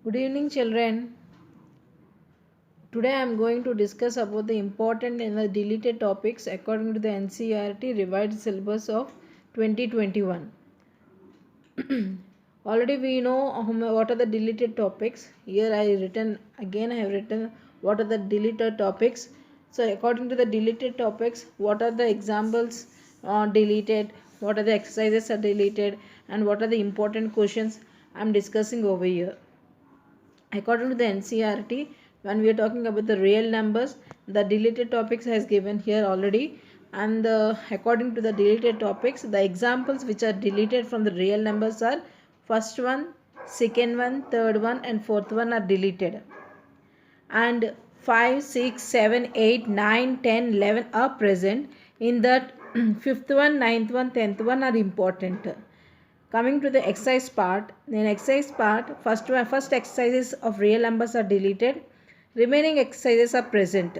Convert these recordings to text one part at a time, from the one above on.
Good evening, children. Today I am going to discuss about the important and the deleted topics according to the NCERT revised syllabus of 2021. Already we know what are the deleted topics. Here I have written what are the deleted topics. So according to the deleted topics, what are the examples deleted, what are the exercises are deleted, and what are the important questions I am discussing over here. According to the NCERT, when we are talking about the real numbers, the deleted topics has given here already, and according to the deleted topics, the examples which are deleted from the real numbers are first one, second one, third one, and fourth one are deleted, and 5, 6, 7, 8, 9, 10, 11 are present. In that fifth one, ninth one, 10th one are important. Coming to the exercise part, in exercise part, first exercises of real numbers are deleted, remaining exercises are present.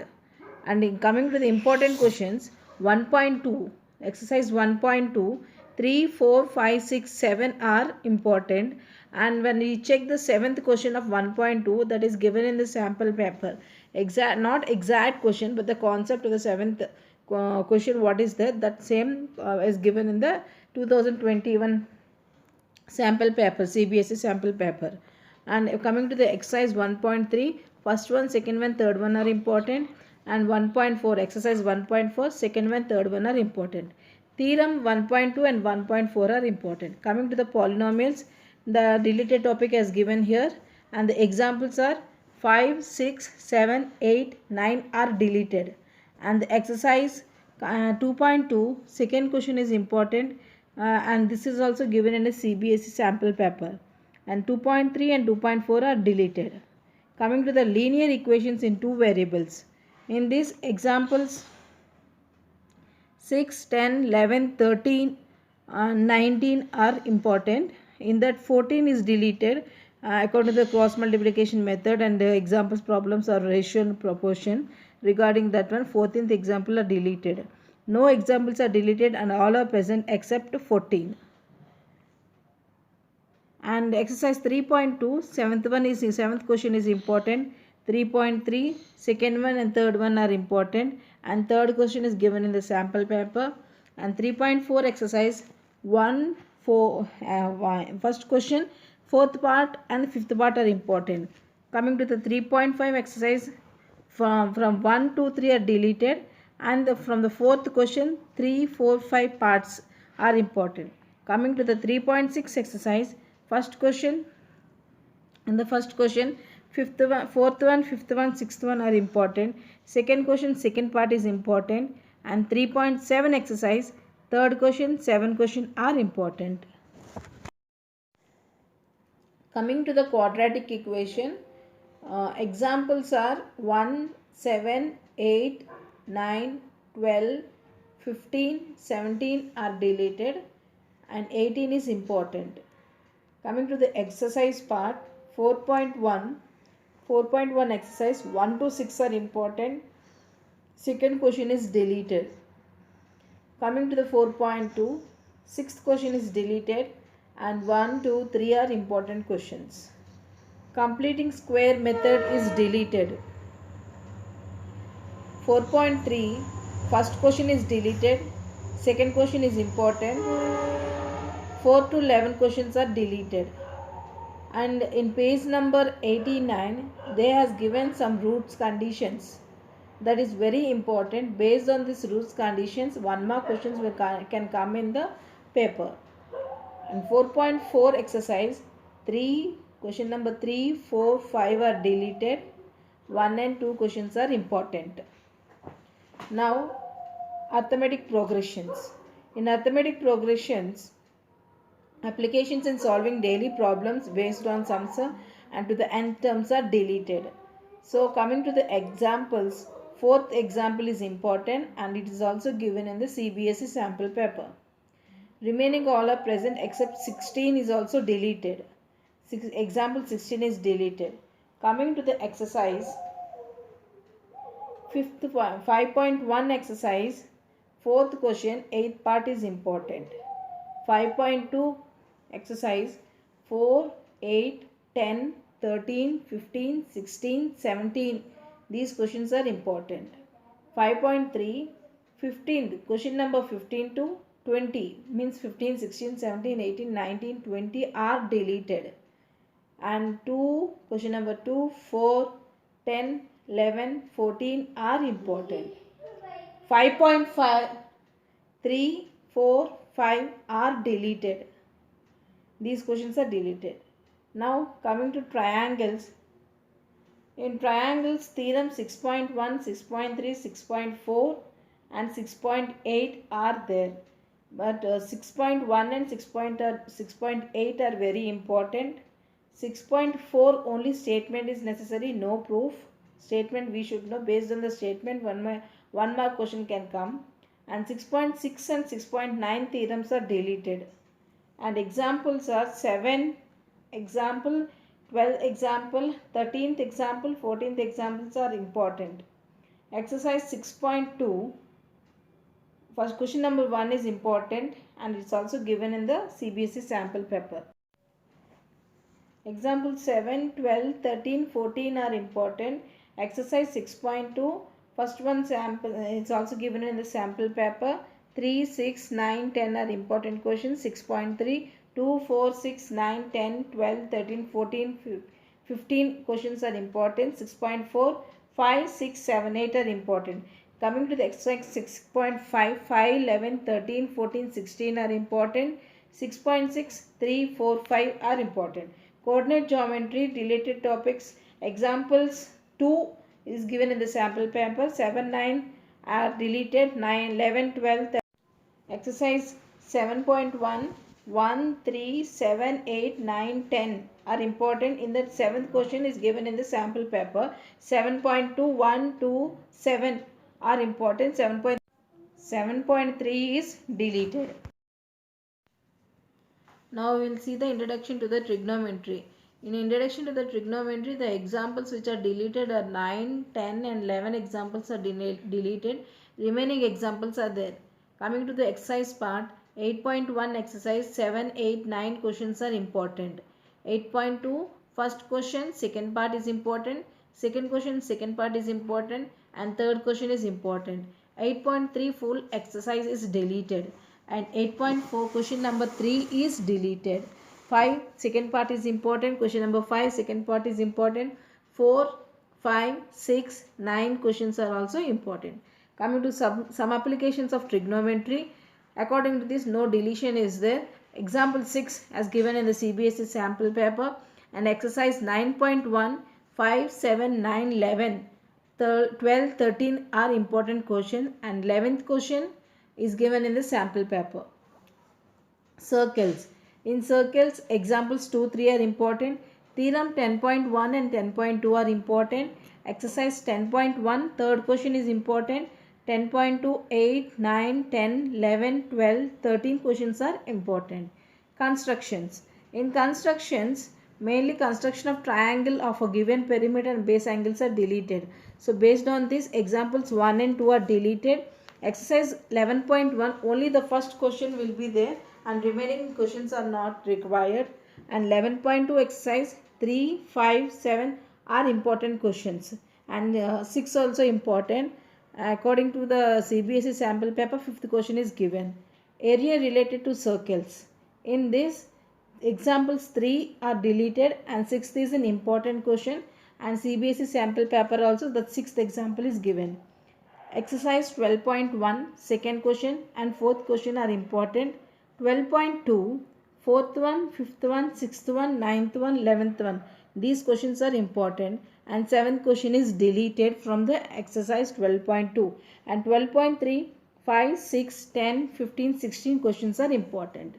And in coming to the important questions, 1.2, exercise 1.2, 3, 4, 5, 6, 7 are important. And when we check the seventh question of 1.2, that is given in the sample paper, not exact question, but the concept of the seventh question, what is that same is given in the 2021 sample paper, CBSE sample paper. And coming to the exercise 1.3, first one, second one, third one are important, and 1.4, exercise 1.4, second one, third one are important. Theorem 1.2 and 1.4 are important. Coming to the polynomials, the deleted topic is given here, and the examples are 5, 6, 7, 8, 9 are deleted. And the exercise 2.2, second question is important, and this is also given in a CBSE sample paper. And 2.3 and 2.4 are deleted. Coming to the linear equations in two variables. In these examples 6, 10, 11, 13, 19 are important. In that 14 is deleted according to the cross multiplication method, and the examples problems are ratio and proportion. Regarding that one, 14th example are deleted. No examples are deleted and all are present except 14. And exercise 3.2, seventh question is important. 3.3, second one and third one are important, and third question is given in the sample paper. And 3.4 exercise 1, 4, first question, fourth part and fifth part are important. Coming to the 3.5 exercise, from 1 to 3 are deleted, and from the fourth question 3, 4, 5 parts are important. Coming to the 3.6 exercise, first question, in the first question, fourth one, fifth one, sixth one are important. Second question, second part is important. And 3.7 exercise, third question, seventh question are important. Coming to the quadratic equation, examples are 1, 7, 8, 9, 12, 15, 17 are deleted, and 18 is important. Coming to the exercise part, 4.1 exercise 1 to 6 are important. Second question is deleted. Coming to the 4.2, sixth question is deleted, and 1, 2, 3 are important questions. Completing square method is deleted. 4.3, first question is deleted, second question is important, 4 to 11 questions are deleted. And in page number 89, they has given some roots conditions. That is very important. Based on these roots conditions, 1 mark questions can come in the paper. And 4.4 exercise, question number 3, 4, 5 are deleted. 1 and 2 questions are important. Now, arithmetic progressions. In arithmetic progressions, applications in solving daily problems based on sums and to the nth terms are deleted. So coming to the examples, fourth example is important, and it is also given in the CBSE sample paper. Remaining all are present except 16 is also deleted. Example 16 is deleted. Coming to the exercise, 5.1 exercise, fourth question, eighth part is important. 5.2 exercise 4, 8, 10, 13, 15, 16, 17. These questions are important. 5.3, 15. Question number 15 to 20 means 15, 16, 17, 18, 19, 20 are deleted. And 2, question number 2, 4, 10, 11, 14 are important. 5.5, 3, 4, 5 are deleted. These questions are deleted. Now coming to triangles. In triangles, theorem 6.1, 6.3, 6.4 and 6.8 are there. But 6.1 and 6.8 are very important. 6.4 only statement is necessary, no proof. Statement we should know. Based on the statement, one mark question can come. And 6.6 and 6.9 theorems are deleted. And examples are 7 example, 12 example, 13th example, 14th examples are important. Exercise 6.2, first question number 1 is important and it's also given in the CBSE sample paper. Example 7, 12, 13, 14 are important. Exercise 6.2, first one sample is also given in the sample paper. 3, 6, 9, 10 are important questions. 6.3, 2, 4, 6, 9, 10, 12, 13, 14, 15 questions are important. 6.4, 5, 6, 7, 8 are important. Coming to the exercise 6.5, 5, 11, 13, 14, 16 are important. 6.6, 3, 4, 5 are important. Coordinate geometry related topics. Examples 2 is given in the sample paper. 7, 9 are deleted. 9, 11, 12. Exercise 7.1, 1, 3, 7, 8, 9, 10 are important. In the 7th question is given in the sample paper. 7.2, 1, 2, 7 are important. 7.3 is deleted. Now we will see the introduction to the trigonometry. In introduction to the trigonometry, the examples which are deleted are 9, 10 and 11 examples are deleted. Remaining examples are there. Coming to the exercise part, 8.1 exercise 7, 8, 9 questions are important. 8.2 first question, second part is important. Second question, second part is important. And third question is important. 8.3 full exercise is deleted. And 8.4 question number 3 is deleted. 5 second part is important. Question number 5 second part is important. 4, 5, 6, 9 questions are also important. Coming to some applications of trigonometry. According to this, no deletion is there. Example 6 as given in the CBSE sample paper. And exercise 9.1, 5, 7, 9, 11, 12, 13 are important questions. And 11th question is given in the sample paper. Circles. In circles, examples 2, 3 are important. Theorem 10.1 and 10.2 are important. Exercise 10.1, third question is important. 10.2, 8, 9, 10, 11, 12, 13 questions are important. Constructions. In constructions, mainly construction of triangle of a given perimeter and base angles are deleted. So based on this, examples 1 and 2 are deleted. Exercise 11.1, only the first question will be there and remaining questions are not required. And 11.2 exercise 3, 5, 7 are important questions. And 6 also important. According to the CBSE sample paper, 5th question is given. Area related to circles. In this, examples 3 are deleted and 6th is an important question. And CBSE sample paper also, the 6th example is given. Exercise 12.1, second question and fourth question are important. 12.2, fourth one, fifth one, sixth one, ninth one, 11th one. These questions are important. And 7th question is deleted from the exercise 12.2. And 12.3, 5, 6, 10, 15, 16 questions are important.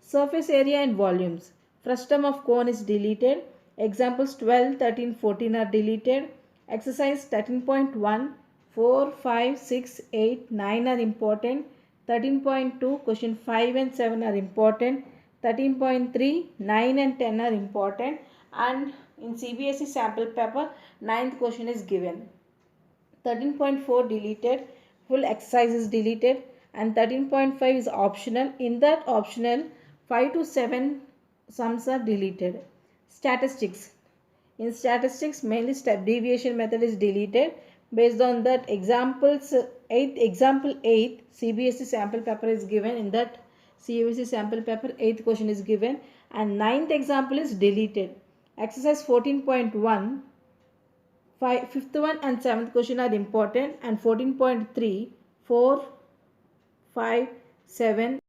Surface area and volumes. Frustum of cone is deleted. Examples 12, 13, 14 are deleted. Exercise 13.1, 4, 5, 6, 8, 9 are important. 13.2, question 5 and 7 are important. 13.3, 9 and 10 are important. And in CBSE sample paper, 9th question is given. 13.4 deleted, full exercise is deleted. And 13.5 is optional. In that optional, 5 to 7 sums are deleted. Statistics. In statistics, mainly step deviation method is deleted. Based on that, example 8 CBSE sample paper is given. In that CBSE sample paper, 8th question is given, and 9th example is deleted. Exercise 14.1, 5th one and 7th question are important, and 14.3, 4, 5, 7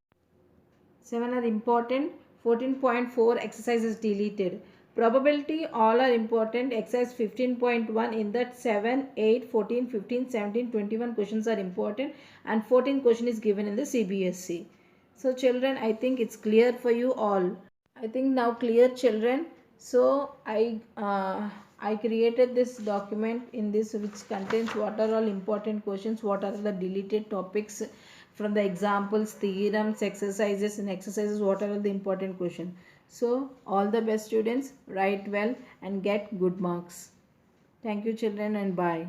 are important. 14.4 exercise is deleted. Probability all are important. Exercise 15.1, in that 7, 8, 14, 15, 17, 21 questions are important, and 14th question is given in the CBSE. So children, I think it's clear for you all. I think now clear, children. So I created this document in this, which contains what are all important questions, what are the deleted topics from the examples, theorems, exercises, and exercises, what are the important questions. So all the best students, write well and get good marks. Thank you children, and bye.